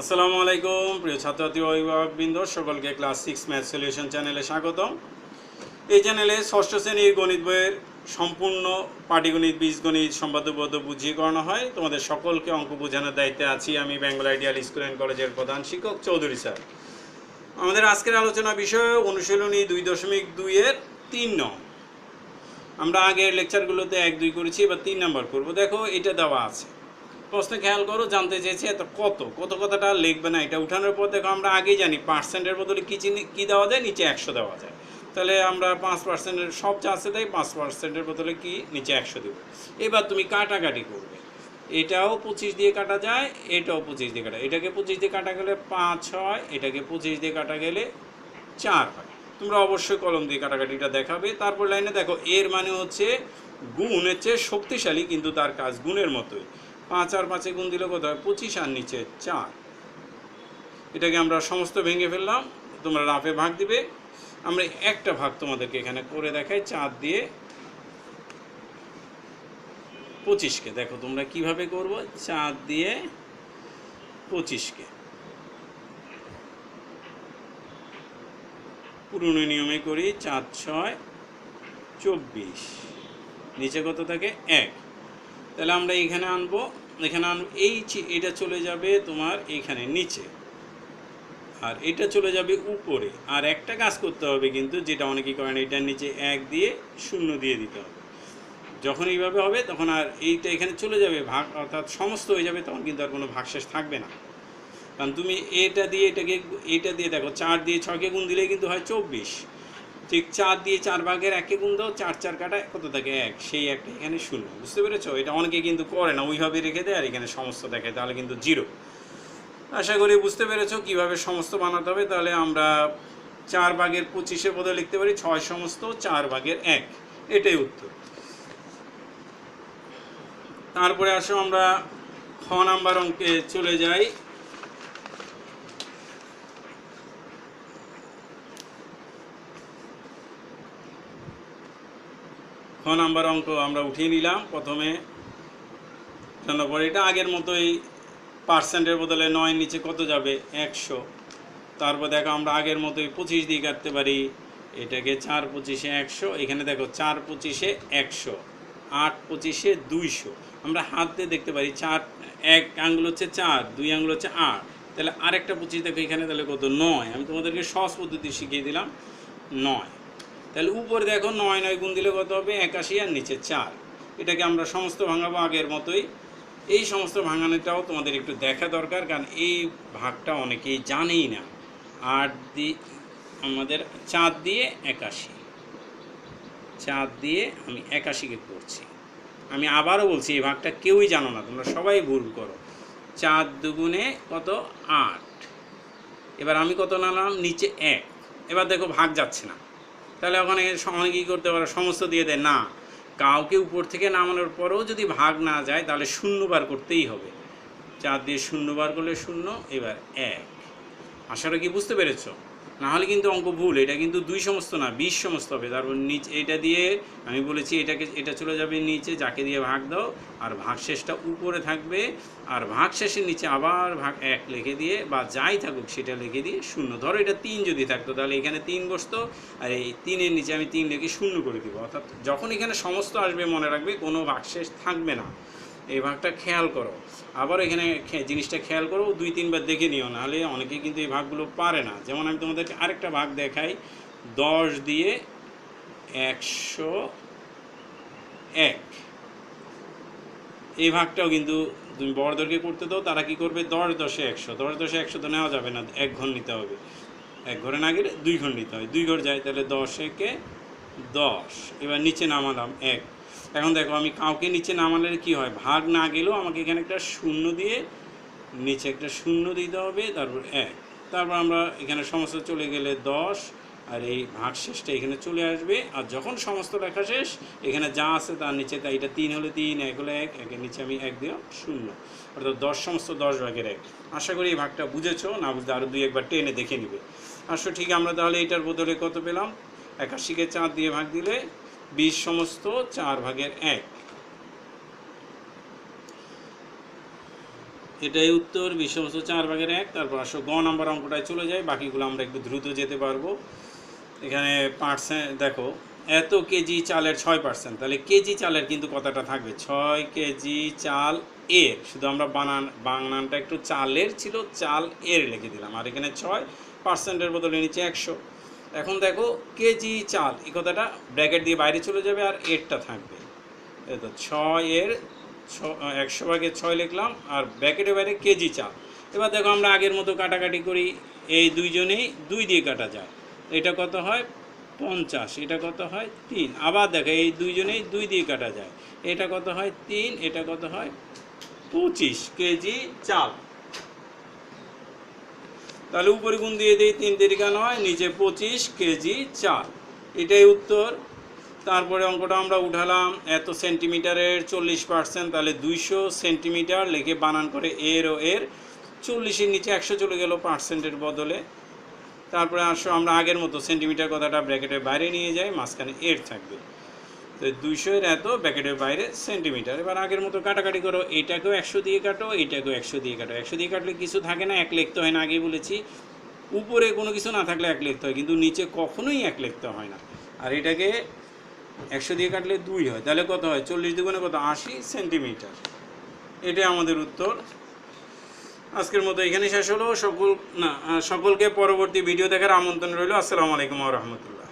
আসসালামু আলাইকুম প্রিয় ছাত্রছাত্রী ও অভিভাবকবৃন্দ, সকলকে ক্লাস 6 ম্যাথ সলিউশন চ্যানেলে স্বাগতম। এই চ্যানেলে ষষ্ঠ শ্রেণীর গণিত বইয়ের সম্পূর্ণ পাটিগণিত, বীজগণিত, সম্পাদ্যপদ্য বুঝিয়ে করানো হয়। তোমাদের সকলকে অঙ্ক বোঝানোর দায়িত্বে আছি আমি বেঙ্গল আইডিয়াল স্কুল অ্যান্ড কলেজের প্রধান শিক্ষক চৌধুরী স্যার। আমাদের আজকের আলোচনা বিষয় অনুশীলনী 2.2-এর 3 নং। আমরা আগের লেকচারগুলোতে 1-2 করেছি, এবার 3 নাম্বার করব। দেখো এটা দেওয়া আছে, প্রশ্নে খেয়াল করো, জানতে চেয়েছে এত কত কথাটা লিখবে না। এটা উঠানোর পর দেখো আমরা আগেই জানি পার্সেন্টের বদলে কী দেওয়া যায়, নিচে 100 দেওয়া যায়। তাহলে আমরা 5%-এর সব যা আছে তাই 5%-এর বদলে কি নিচে 100 দেবো। এবার তুমি কাটাকাটি করবে, এটাও 25 দিয়ে কাটা যায়, এটাও 25 দিয়ে কাটা, এটাকে 25 দিয়ে কাটা গেলে 5 হয়, এটাকে 25 দিয়ে কাটা গেলে 4 হয়। তোমরা অবশ্যই কলম দিয়ে কাটাকাটিটা দেখাবে। তারপর লাইনে দেখো এর মানে হচ্ছে গুণ হচ্ছে শক্তিশালী, কিন্তু তার কাজ গুণের মতোই। 5 আর 5-এ গুণ দিলে কত হয়? 25 আর নিচে 4। এটাকে আমরা সমস্ত ভেঙে ফেললাম, তোমরা রাফে ভাগ দিবে। আমরা একটা ভাগ তোমাদেরকে এখানে করে দেখাই, 4 দিয়ে 25-কে। দেখো তোমরা কিভাবে করবো, 4 দিয়ে 25-কে পুরনো নিয়মে করি। 4 6 24, নিচে কত থাকে? 1। তাহলে আমরা এখানে আনবো, এটা চলে যাবে তোমার এইখানে নিচে, আর এটা চলে যাবে উপরে। আর একটা কাজ করতে হবে কিন্তু, যেটা অনেকেই করেন, এটার নিচে 1 দিয়ে 0 দিয়ে দিতে হবে। যখন এইভাবে হবে তখন আর এইটা এখানে চলে যাবে ভাগ, অর্থাৎ সমস্ত হয়ে যাবে, তখন কিন্তু আর কোনো ভাগশেষ থাকবে না। কারণ তুমি এটা দিয়ে দেখো 4 দিয়ে 6-কে গুণ দিলেই কিন্তু হয় 24। ঠিক 4 দিয়ে 4 ভাগের 1-কে গুণ দাও, 4 4 কাটা কত থাকে? 1। সেই একটা এখানে 0। বুঝতে পেরেছো? এটা অনেকে কিন্তু করে না, ওইভাবে রেখে দেয় আর এখানে সমস্ত দেখায়, তাহলে কিন্তু 0। আশা করি বুঝতে পেরেছো কিভাবে সমস্ত বানাতে হবে। তাহলে আমরা 4 ভাগের 25-এর বদলে লিখতে পারি 6 সমস্ত 4 ভাগের 1। এটাই উত্তর। তারপরে আসো আমরা খ নাম্বার অঙ্কে চলে যাই। খ নাম্বার অঙ্ক আমরা উঠিয়ে নিলাম। প্রথমে পরে এটা আগের মতোই, পার্সেন্টের বদলে 9 নিচে কত যাবে? 100। তারপর দেখো আমরা আগের মতোই 25 দিয়ে কাটতে পারি। এটাকে 4 25-এ 100, এখানে দেখো 4 25-এ 100, 8 25-এ 200। আমরা হাত দিয়ে দেখতে পারি 4, 1 আঙ্গুল হচ্ছে 4, 2 আঙ্গুল হচ্ছে 8। তাহলে আরেকটা 25 দেখো এখানে, তাহলে কত? 9। আমি তোমাদেরকে সহজ পদ্ধতি শিখিয়ে দিলাম, 9। তাহলে উপরে দেখো 9 9 গুণ দিলে কত হবে? 81 আর নিচে 4। এটাকে আমরা সমস্ত ভাঙাবো আগের মতোই। এই সমস্ত ভাঙানোটাও তোমাদের একটু দেখা দরকার, কারণ এই ভাগটা অনেকেই জানেই না। 8 দিয়ে আমাদের 4 দিয়ে 81, 4 দিয়ে আমি 81-কে করছি। আমি আবারও বলছি, এই ভাগটা কেউই জানো না, তোমরা সবাই ভুল করো। 4 দুগুণে কত? 8। এবার আমি কত নামালাম? নিচে 1। এবার দেখো ভাগ যাচ্ছে না। তাহলে ওখানে অনেকেই করতে পারে, সমস্ত দিয়ে দেয়। না, কাউকে উপর থেকে নামানোর পরেও যদি ভাগ না যায় তাহলে 0 বার করতেই হবে। 4 দিয়ে 0 বার করলে 0, এবার 1। আশাটা কি বুঝতে পেরেছো? নাহলে কিন্তু অঙ্ক ভুল। এটা কিন্তু 2 সমস্ত না, 20 সমস্ত হবে। তারপর নিচে এটা দিয়ে আমি বলেছি এটা চলে যাবে নিচে, যাকে দিয়ে ভাগ দাও, আর ভাগশেষটা উপরে থাকবে। আর ভাগশেষের নিচে আবার ভাগ 1 লিখে দিয়ে, বা যাই থাকুক সেটা লিখে দিয়ে 0। ধরো এটা 3 যদি থাকতো, তাহলে এখানে 3 বসতো, আর এই 3-এর নিচে আমি 3 লিখে 0 করে দিব। অর্থাৎ যখন এখানে সমস্ত আসবে মনে রাখবে কোনো ভাগশেষ থাকবে না। এই ভাগটা খেয়াল করো। আবার এখানে জিনিসটা খেয়াল করো, 2-3 বার দেখে নিও, নাহলে অনেকেই কিন্তু এই ভাগগুলো পারে না। যেমন আমি তোমাদেরকে আরেকটা ভাগ দেখাই, 10 দিয়ে 101। এই ভাগটাও কিন্তু তুমি বড়দেরকে করতে দাও, তারা কি করবে? 10 10-এ 100, 10 10-এ 100 তো নেওয়া যাবে না, 1 ঘর নিতে হবে। 1 ঘরে না গেলে 2 ঘর নিতে হয়, 2 ঘর যায়, তাহলে 10 একে 10। এবার নিচে নামালাম 1। এখন দেখো আমি কাউকে নিচে নামালে কি হয়? ভাগ না গেলেও আমাকে এখানে একটা 0 দিয়ে নিচে একটা 0 দিতে হবে, তারপর 1। তারপর আমরা এখানে সমস্ত চলে গেলে 10, আর এই ভাগশেষটা এখানে চলে আসবে। আর যখন সমস্ত লেখা শেষ, এখানে যা আছে তার নিচে, তাই এটা 3 হলে 3, 1 হলে 1, 1-এর নিচে আমি 1 দিও 0, অর্থাৎ 10 সমস্ত 10 ভাগের 1। আশা করি এই ভাগটা বুঝেছো। না বুঝলে আরও 2 একবার টেনে দেখে নিবে। আসো ঠিক, আমরা তাহলে এটার বদলে কত পেলাম? 81-কে 4 দিয়ে ভাগ দিলে 20 সমস্ত 4 ভাগের 1। এটাই উত্তর 20/4 তারপর আসো গ নাম্বার অঙ্কটায় চলে যায়, বাকিগুলো আমরা একটু দ্রুত যেতে পারবো। এখানে পার্সেন্ট দেখো, এত কেজি চালের 6%, তাহলে কেজি চালের কিন্তু কথাটা থাকবে 6 কেজি চাল এর, শুধু আমরা বানানটা একটু চালের ছিল, চাল এর লিখে দিলাম, আর এখানে 6%-এর বদলে নিচে 100। এখন দেখো কেজি চাল এই কথাটা ব্র্যাকেট দিয়ে বাইরে চলে যাবে আর এরটা থাকবে, এই তো 6 100/6 লিখলাম আর ব্র্যাকেটের বাইরে কেজি চাল। এবার দেখো আমরা আগের মতো কাটাকাটি করি, এই দুইজনেই 2 দিয়ে কাটা যায়, এটা কত হয় 50, এটা কত হয় 3। আবার দেখো এই দুইজনেই 2 দিয়ে কাটা যায়, এটা কত হয় 3, এটা কত হয় 25 কেজি চাল। তাহলে উপরে গুণ দিয়ে দিই, 3 3 9, নিচে 25 কেজি চাল, এটাই উত্তর। তারপরে অঙ্কটা আমরা উঠালাম, এত সেন্টিমিটারের 40%, তাহলে 200 সেন্টিমিটার লিখে বানান করে এর ও এর, 40-এর নিচে 100 চলে গেল পার্সেন্টের বদলে। তারপরে আসো আমরা আগের মতো সেন্টিমিটার কথাটা ব্র্যাকেটের বাইরে নিয়ে যাই, মাঝখানে এর থাকবে, তো 200-এর এত ব্র্যাকেটের বাইরে সেন্টিমিটার। এবার আগের মতো কাটাকাটি করো, এইটাকেও 100 দিয়ে কাটো, এইটাকেও 100 দিয়ে কাটো। 100 দিয়ে কাটলে কিছু থাকে না, 1 লিখতে হয় না, আগেই বলেছি উপরে কোনো কিছু না থাকলে 1 লিখতে হয়, কিন্তু নিচে কখনোই 1 লিখতে হয় না। আর এটাকে 100 দিয়ে কাটলে 2 হয়, তাহলে কত হয় 40 দুগুণে কত 80 সেন্টিমিটার। এটাই আমাদের উত্তর। আজকের মতো এখানেই শেষ হলো। সকলকে পরবর্তী ভিডিও দেখার আমন্ত্রণ রইল। আসসালামু আলাইকুম ওয়া রাহমাতুল্লাহ।